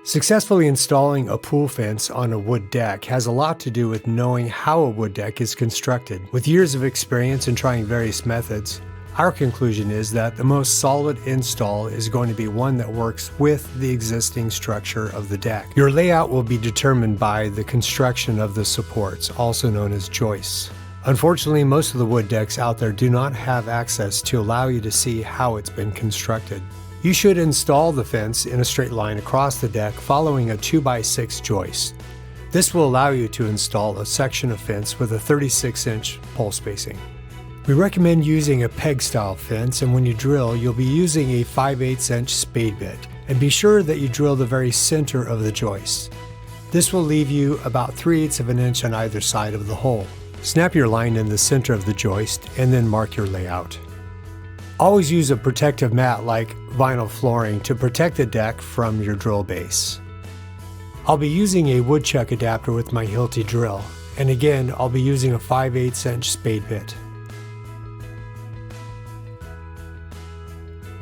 Successfully installing a pool fence on a wood deck has a lot to do with knowing how a wood deck is constructed. With years of experience and trying various methods, our conclusion is that the most solid install is going to be one that works with the existing structure of the deck. Your layout will be determined by the construction of the supports, also known as joists. Unfortunately, most of the wood decks out there do not have access to allow you to see how it's been constructed. You should install the fence in a straight line across the deck following a 2x6 joist. This will allow you to install a section of fence with a 36-inch pole spacing. We recommend using a peg-style fence, and when you drill, you'll be using a 5/8" spade bit, and be sure that you drill the very center of the joist. This will leave you about 3/8 inch on either side of the hole. Snap your line in the center of the joist and then mark your layout. Always use a protective mat like vinyl flooring to protect the deck from your drill base. I'll be using a woodchuck adapter with my Hilti drill, and again I'll be using a 5/8" spade bit.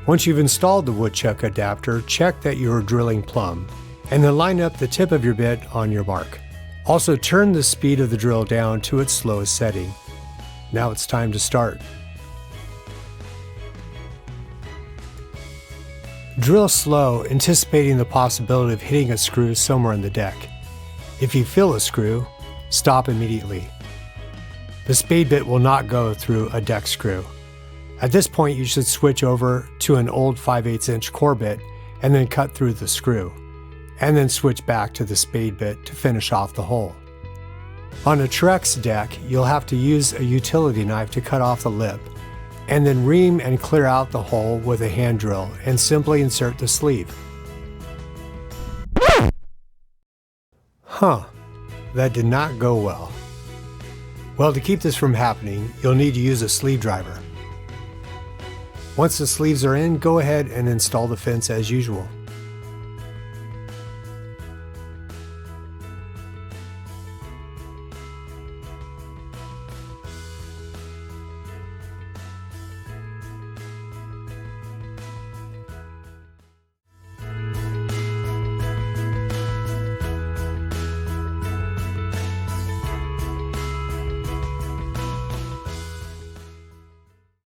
Once you've installed the woodchuck adapter, check that you are drilling plumb, and then line up the tip of your bit on your mark. Also turn the speed of the drill down to its slowest setting. Now it's time to start. Drill slow, anticipating the possibility of hitting a screw somewhere in the deck. If you feel a screw, stop immediately. The spade bit will not go through a deck screw. At this point, you should switch over to an old 5/8" core bit and then cut through the screw, and then switch back to the spade bit to finish off the hole. On a Trex deck, you'll have to use a utility knife to cut off the lip, and then ream and clear out the hole with a hand drill and simply insert the sleeve. That did not go well. Well, to keep this from happening, you'll need to use a sleeve driver. Once the sleeves are in, go ahead and install the fence as usual.